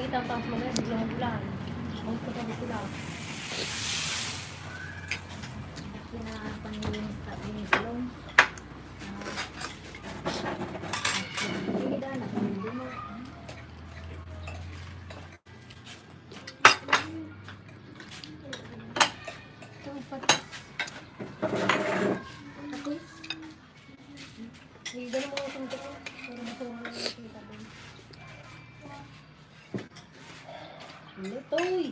itataas mo na, biglang mag-ulan. Huwag ko tabi sila. Pinapangilinis tayo ng gulong. Sige na, nakundi mo. Ako'y? Ganun mo itong ito. Pero masura na nakikita doon. Ano ito eh?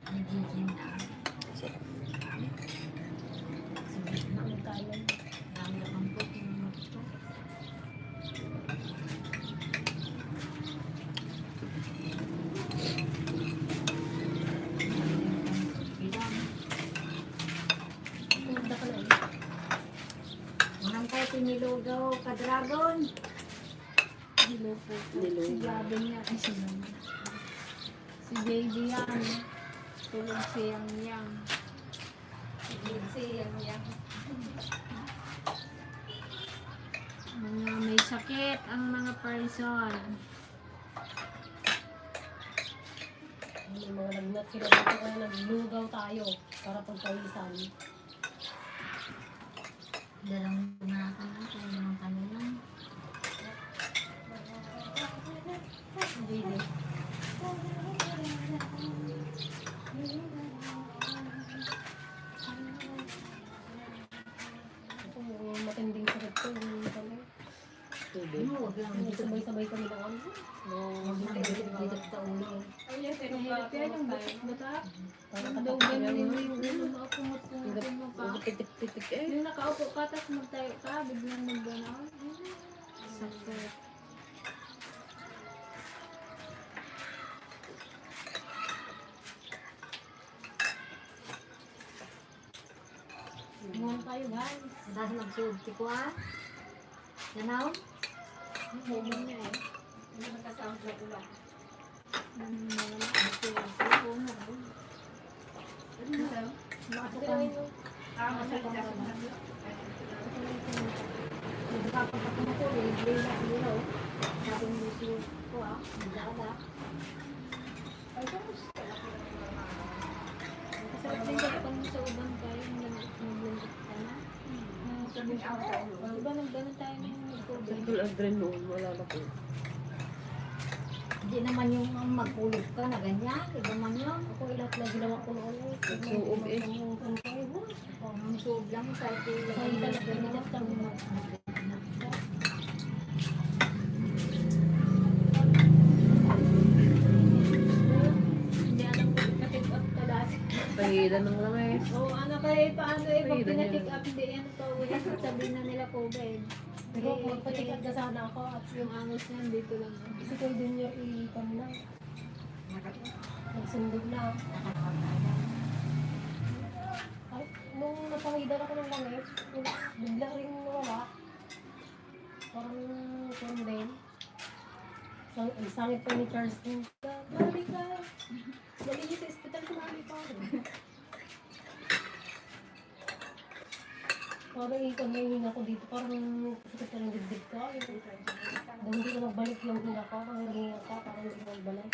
Nagiging na. Sige na, Ang kaya. dami naman po yung ito. Pumunta ka na eh. Unang tayo pinilugaw ka-dragon. Dilo po. Dilo. Si Gabi niya kasi naman. Si JJ yan. Tulog siyang yang. Tulog siyang yang. Mga may sakit ang mga person. May mga lagnat sila dito kaya naglugaw tayo para pagkawisan. Dalang na ka na, kung naman kanina. JJ. Ako, matinding sakit ko. Yung kami. Tubig. Ano, wag lang dito. Sabay-sabay kami ng ano. Huwag lang dito sa ulo. Mahirap yan yung bata. Parang Daw katakot ganun yan. yung ulo na kumot-kumot mo pa. Pitik-pitik eh. Yung nakaupo ka, tapos magtayo ka, biglang mag-ganaw. Sakit. Muna tayo guys. Dahil magsulti ko ah. Ganaw? Moment niya eh. Hindi magkasama sa ulan. Diba nagdano tayo ng tubig? Circle adrenaline, wala na po. Hindi naman yung magkulog ka na ganyan. Iba man yun. Ako ilat na ginawa ko noon eh. Nagsuog eh. Ang suog lang kahit yung Sa ilan na pinilat lang mo. Hindi alam ko na-pick up ka dati. Pahilan ng langis. Oo, anak eh, paano eh, pag Ay, ganyan. pinapick up, hindi yan to. Sabihin na nila COVID. Pero magpapick up na sana ako at yung angos niyan dito lang. Kasi kayo din niya ipan na. Nagsundog na. Ay, nung napangidan ako ng langit, bigla rin nawala. Parang kung din. Sangit pa ni Charles din. Mami ka! Dali niyo sa hospital ko, mami pa. Parang ikon na yung hinga ko dito. Parang sakit ka ng dibdib ka. Dahil hindi ko magbalik yung hinga ko. Parang hinga ka. Parang hindi ko magbalik.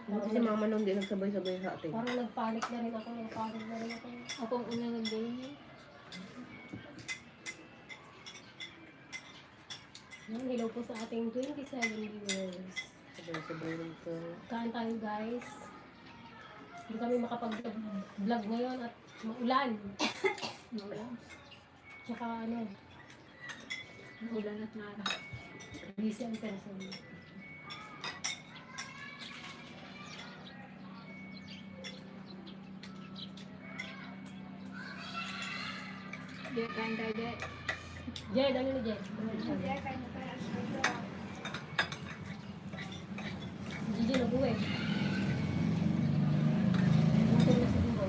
Kasi mama nung di nagsabay-sabay sa atin. Parang nagpanik na rin ako. Nagpanik na rin ako. Ako ang una nag-gawin niya. Hello po sa ating 27 viewers. Sabay-sabay rin ka. Kain tayo guys. Hindi kami makapag-vlog ngayon at maulan. Maulan. Tsaka ano, maulan at nara. Busy ang person. Diyan, kain tayo dyan. Jed, ano na Jed? Gigi na buwi. Gutom na siguro.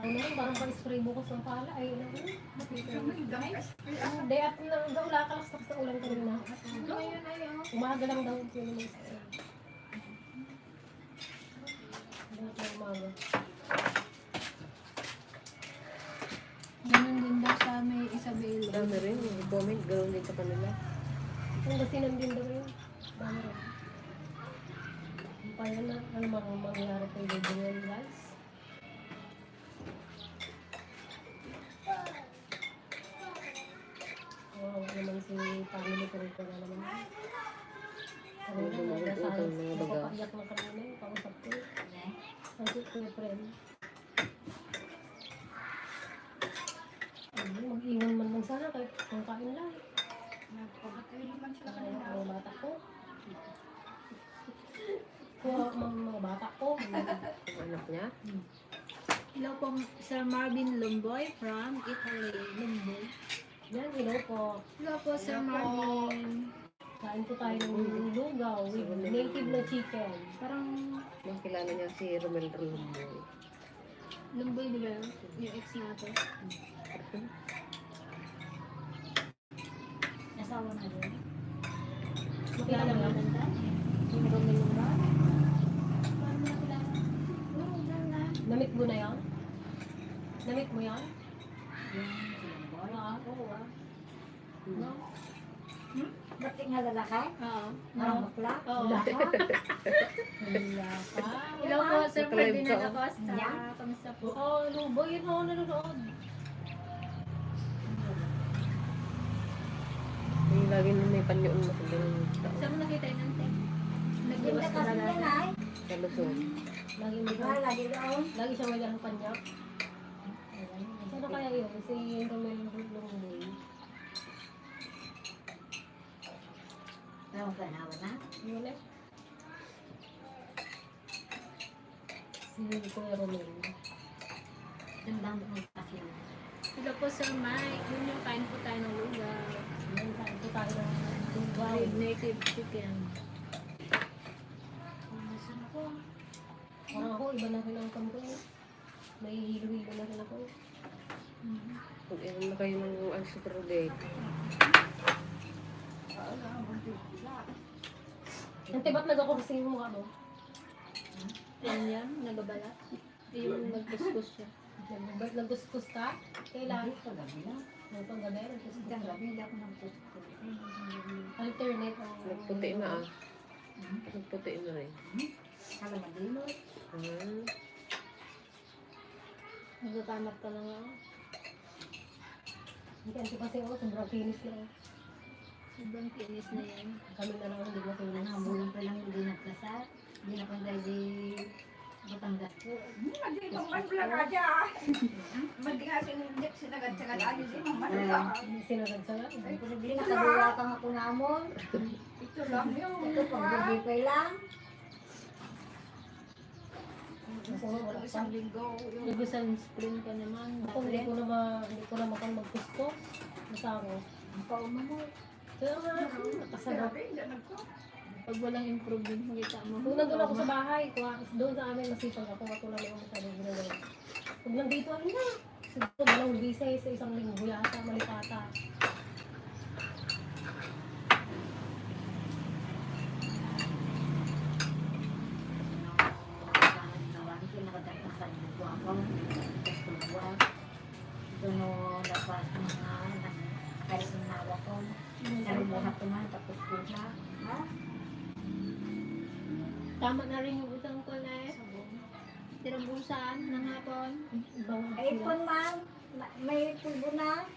Ako naman, parang pa-spray bukas ng pala. Ay, ano? Hindi, at daw lakalas sa ulan kanina. Ngayon ay Umaga lang daw yung may spray. Dapat na umaga. ganun din daw sa may Isabela. Dami rin. I-comment. Ganoon din sa kanila. Kung basinan din daw yun. Dami rin. Paano na, ano mangyayari kay Gabriel, guys? Wow, naman si family ko rito na naman. Ano Oo, na, utang mga baga. napapaiyak na kanina yung kausap ko. Ang cute ko yung friend. Mag-iwan man lang sana kahit kung kain lang. Kaya ang mga bata ko. Kuha mga bata ko. Ang anak niya. Hello po, Sir Marvin Lumboy from Italy. Lumboy. Yan, hello po. Hello po, Sir Marvin. Kain po tayo ng lugaw with native na chicken. Parang Makilala niya si Romel Rumboy. Lumboy, di ba? Yung ex natin. Nasawa na yun. Makilala mo yan? Yung Romel Lumboy? Paano mo nakilala? Oo, dyan na. Namit mo na yan? Namit mo yan? Oo ah. No? Ba't nga lalaki? Oo. Parang bakla? Oo. Wala ka? Wala ka? Hello po, Sir Nakalive Ferdinand ka, oh. Acosta. Yeah. Kamusta po? Oo, Luboy. Yun ako nanonood. Yung lagi na may panyoon na sa ganun tao. Saan mo nakita yun, ante? Hindi Naglabas na ka kasi na yan lang. ay. Sa Luzon. Lagi may Diba, lagi doon. Lagi siya walang panyak. Sino kaya yun? Si Romel Lumboy. Ewan ka na, wala. Yun eh. Si Kuya Romel. Damdam mo kasi. Hello po, Sir Mike. Yun yung kain po tayo ng lugaw. Yan, kain po tayo ng lugaw. With native chicken. Saan po? Parang ako, iba na rin ang kampo eh. May hilo-hilo na rin ako. Kung na kayo ng super date. Ante, ba't nag-ako yung mukha mo? Yan yan, nagabalat. Yung nagkuskus siya. Ba't nagkuskus ka? Kailan? Hindi ko gabi lang. Nung panggabi, nagkuskus Isang ka. gabi, hindi ako nang pupulit. Alternate ang... Nagputi na ah. Nagputi na rin. Kala madilo. Nagtatamad ka na nga. Hindi, ante kasi ako, sobrang kinis na. Sobrang kinis na yan. Kami na lang hindi na kinis. Ano, bulan pa lang hindi nagkasat. Hindi na pang di Batangas po. Madi mong masla ka dyan. Madi nga sinagad-sagad ayo si mong masla. Sinagad sa nga. Ay, hindi nakabuwa kang ako namon. Ito lang yun. Ito, pag-bigay lang. Kasi nga, wala pa. Isang linggo. Yung Nag-sunscreen ka naman. Ako, hindi ko na makang magkustos. Basta ako. Ang pauma mo. Kaya nga, nakasarap. grabe, hindi nagko. Pag walang improvement, makita mo. Kung nandun ako sa bahay, doon sa amin masipag ako, katulad ng masyado ginagawa. Pag nandito, ano na? Siguro walang visa sa isang linggo yata, malipata. Nawang ko nakadagdagan ko ako. Nagkatuwa. Ito no, lapas mga kahit yung nawa ko. Narubuhat ko man, tapos ko siya. Ha? Tama na rin yung utang ko na eh. Tirabusan ng hapon. Ibang Ay, ipon man. May pulbo na.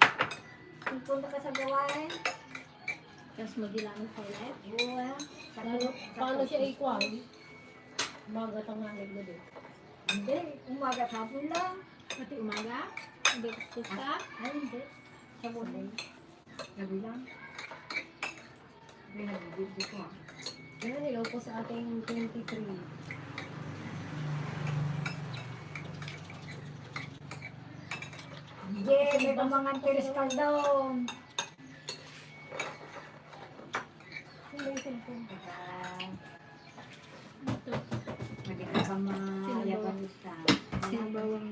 Punta ka sa gawain. Tapos magilangan pa ulit. Buwa. Paano siya ikuha? Umaga tanghali na din. Hindi, umaga hapon lang. Pati umaga. Hindi kuskus ka. Ay, hindi. Sa bulay. Gabi lang. Pinag-video ko ah. Yan, hello po sa ating 23. Yeah, may pamangan tiris ka doon. Ano yung cellphone? Ito. Hindi ka pa mayabanista. Sinabawang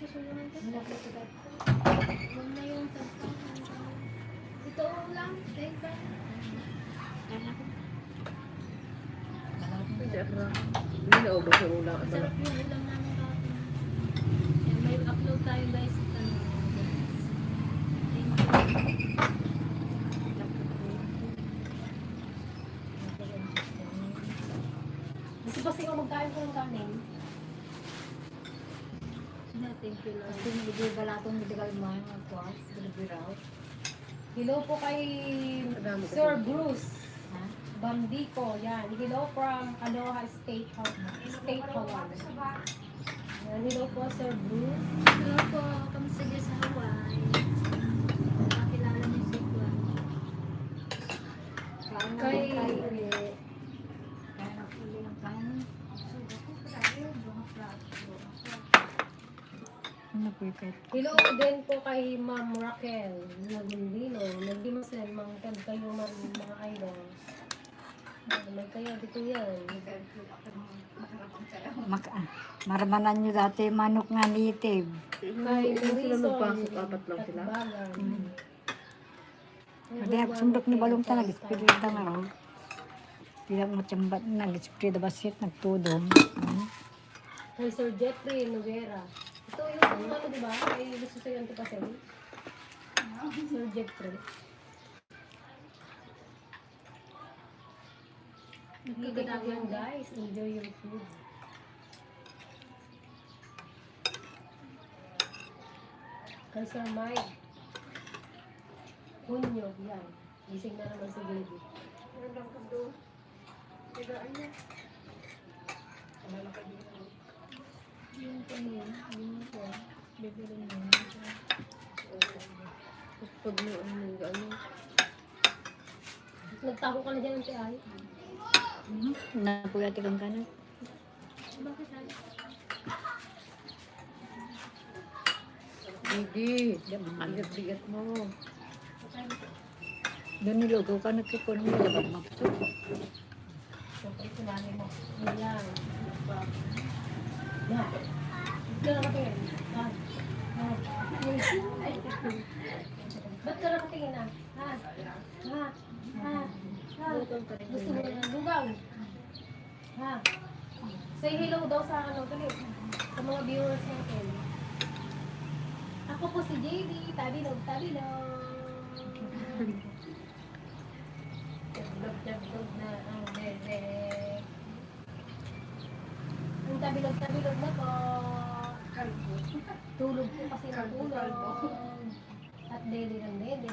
susulungan ka. Hindi ko ito. Huwag na yung tagpang. Ito lang. Take ba? Hindi ako. Hindi na ubos yung ulang. Masarap yung ulam namin kapon. Yan, may upload tayo guys. Thank you. Gusto pa siya magkain ko ng kanin. Thank you Lord. Kasi hindi balatong medical man ang kuwas. Bilibiraw. Hello po kay Madami kasi. Sir Bruce Ha? Bandico. Yan. Hello from Aloha State Hawaii. Yan. Hello po Sir Bruce. Hello po. Kamusta dyan sa Hawaii? Nakakilala niyo si Juan. Kain na Kay- tayo ulit. Kain na ulit ng kanin. Ano po ito? Hello din po kay Ma'am Raquel Lagundino. Nagdimasan mang tag kayo man mga idol. May kayo dito yan. Maramanan nyo dati manok nga native. Kay Sila Marisol nagpasok, apat lang sila. Katbagan. Hindi ako sundok ni balong talaga. Espirita na raw. Tidak mo tiyambat na. Espirita basit nagtudong. Kay Sir Jeffrey Noguera. Ito yung ano diba? Ay gusto sa'yo ang tipasay. Sir Jeffrey. Nagkikita yan guys. Enjoy your food. Kay Sir Mike. Hunyo. Yan. Gising na naman si baby. Yung kanina. Yung po. Bibili mo. Pag mo ano. Nagtago ka na dyan ng tiay. Napugati kang kanan. Bakit ano? Hindi. Ang bigat mo. Doon niluto ka nagkikon mo. Dapat mapsok. Siyempre, sinanay mo. Ayan. Yan. Ba't ka nakatingin? Yan. Yan. Ba't ka nakatingin na? Ha? Ha? Ha? Ha? Gusto mo na lugaw? Ha? Say hello daw sa ano, dali. Sa mga viewers natin. Ako po si JD. Tabilog, tabilog. Tabilog na ang bebe. Ang tabilog na po. Tulog po kasi ng tulog. At dede ng dede.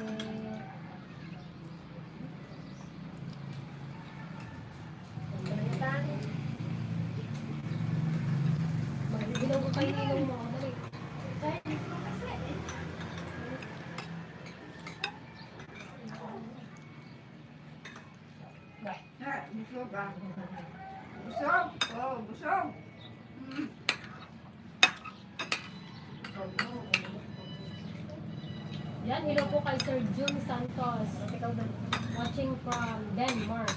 Magdilaw ko kayo ilong mo. Dali. Busog ah. Busog? Oo, busog. Yan, hello po kay Sir Jun Santos. Watching from Denmark.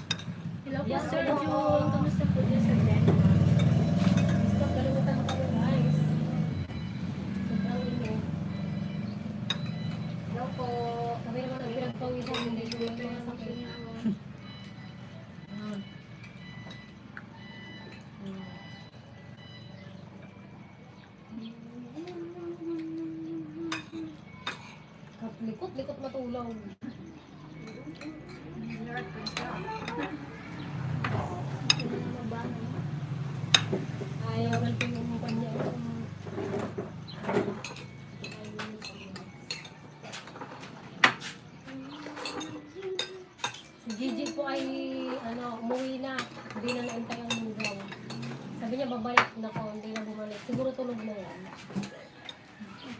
Hello po Yes, Sir hello. June. Kamusta po dyan sa Denmark? Gusto, kalimutan mo kayo guys. Sobrang inyo. Hello po. Kami naman ang pinagpawisan, hindi ko lang mga sakit. Likot matulaw. Ayaw lang pinumukan niya. Si Gigi po ay umuwi na. Hindi na naantay ang lugaw. Sabi niya babalik na ko, hindi na bumalik. Siguro tulog na yan.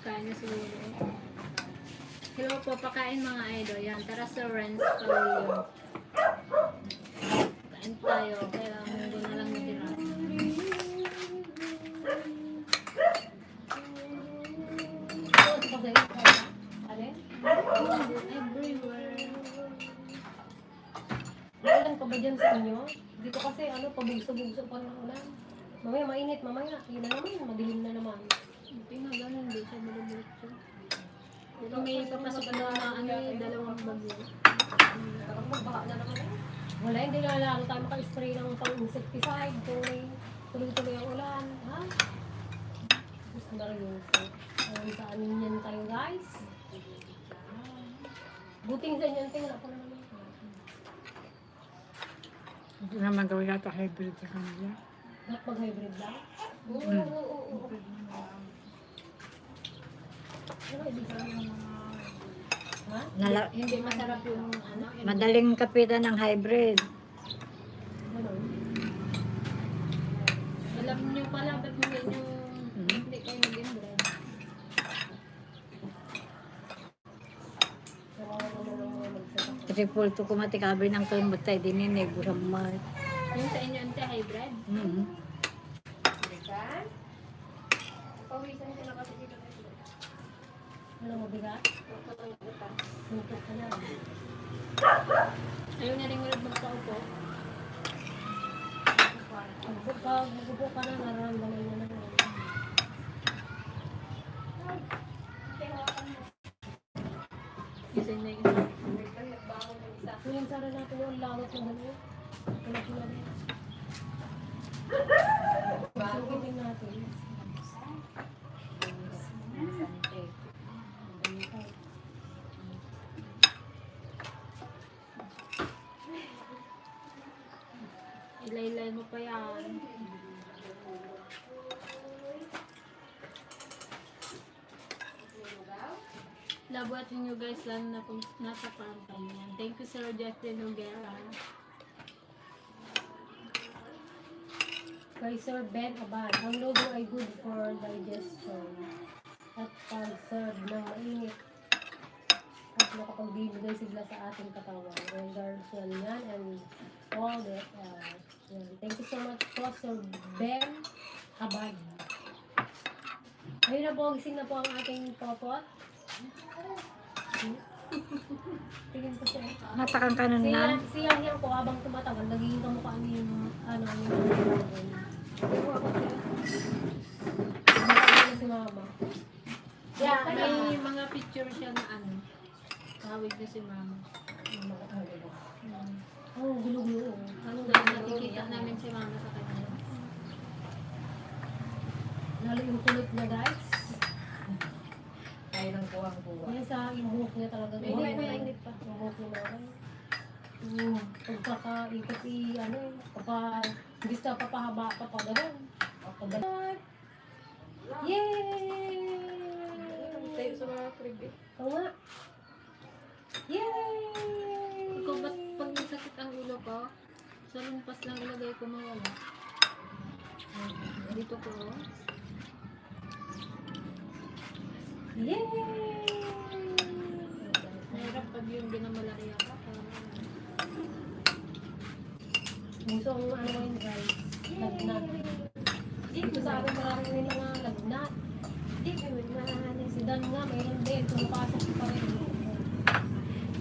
Kain na siguro. Hello po, pakain mga idol. Yan, tara sa Renz Pavilion. Kain tayo. Kaya munggo na lang natira. Ito, pagdating ko. Alin? Everywhere. Maulan pa ba dyan sa inyo? Dito kasi pabugso-bugso pa ng ulan. Mamaya mainit, mamaya. Yun na naman, madilim na naman. Hindi nga ganun may papasok na dalawang bagyo. Kapag magbaha na naman eh. Wala, hindi na lalo tayo maka-spray ng pang-insecticide kung may tuloy-tuloy ang ulan. Ha? Gusto na rin yun. Ayun sa amin yan tayo guys. Buting sa inyo, tingnan ko naman. Hindi naman gawin natin hybrid sa kanila. Dapat mag-hybrid lang? Oo. Ano ibig sabihin ng mga... Ha? Hindi masarap yung ano. Madaling kapitan ng hybrid. Ano? Alam nyo pala, ba't hindi kayo nag-inbread? Triple to kumatikabi ng kalmatay dininig. Buramay. Yung sa inyo, ante, hybrid? Pawisan ka na kasi dito. Ano mabigat? Suntok ka na. Ayaw na rin ulit magpaupo. Pag magupo ka na, nararamdaman mo na. Isa na yung isa. Ngayon sana natin yung lawat ng gano'n. Tulad na rin. Sugitin natin. Ilaylay mo pa yan. Love watching you guys lalo na kung nasa quarantine yan. Thank you Sir Jeffrey Noguera. Kay Sir Ben Abad, ang logo ay good for digestion at pag-serve ng mainit at makapagbibigay sigla sa ating katawan. Regards yan and all that. Yan. Thank you so much po Sir Ben Abad. Ayun na po, gising na po ang ating popot. Tingin ko siya. Natakang kanan na. Siya po habang tumatagal, nagiging kamukha niya yung ano, yung dragon. Baka si mama. Yeah, may mga picture siya na ano. Kawig na si mama. Oh, gulo-gulo. Ano na nakikita namin si mama sa kanya. Lalo yung kulot na guys. Ayaw ng kuwang-kuwa. Yan sa yung buhok niya talaga. Hindi, mainit pa. Yung buhok niya naman. Pagkakaikot ano eh. Hindi sa papahaba pa pa gano'n. Yay! Tayo sa mga kribi. Oo nga. Yay! Ikaw ba't pag nasakit ang ulo ko, sa lumpas lang ilagay ko mawala. Dito ko. Yay! Mahirap pag yung ginamalaria ka. Gusto kong ano yun guys. Lagnat. Dito sa akin marami may mga lagnat. Dito si Dan nga mayroon din. Pumapasok pa rin.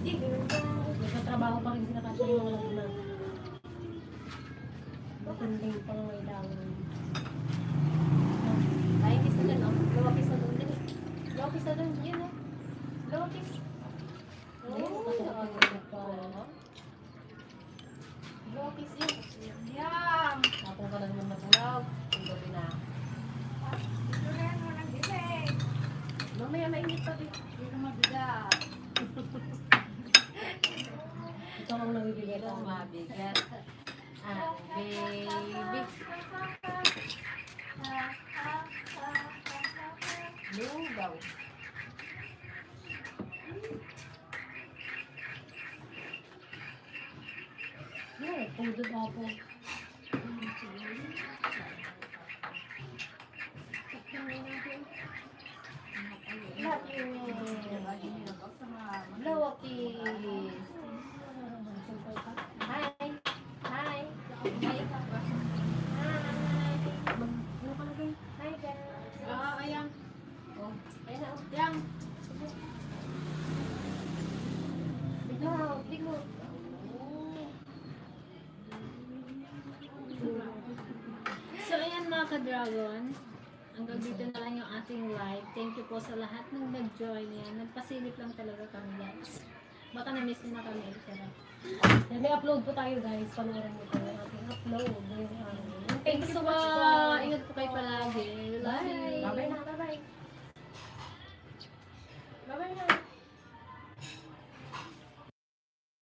Dito nagtatrabaho pa rin sila kasi yung mga lagnat. Matinding pangangailangan. Ay, kiss na doon. Lawakis na doon. Lawakis na doon. Yun o. Lawakis. Lawakis yun. Yum! Ako ka na naman matulog. Ang gabi na. Ito rin mo nagbibig. Mamaya mainit pa din. Hindi na mabigat. Ito ang nabibigay ko. Mabigat. Ah, baby. Lugaw. Yeah, pudod ako. Lawakis. Hi. Hi. Hi. Hi, guys. Ayan. Oh, ayun na. Oh. Yang. Bigmo, bigmo. So ayan mga ka-dragon. Hanggang dito na lang yung ating live. Thank you po sa lahat ng nag-join yan. Nagpasilip lang talaga kami guys. Baka na-miss nyo na kami. Charot. May upload po tayo guys. Panoorin mo po yung ating upload. Yung, Thank you so much po.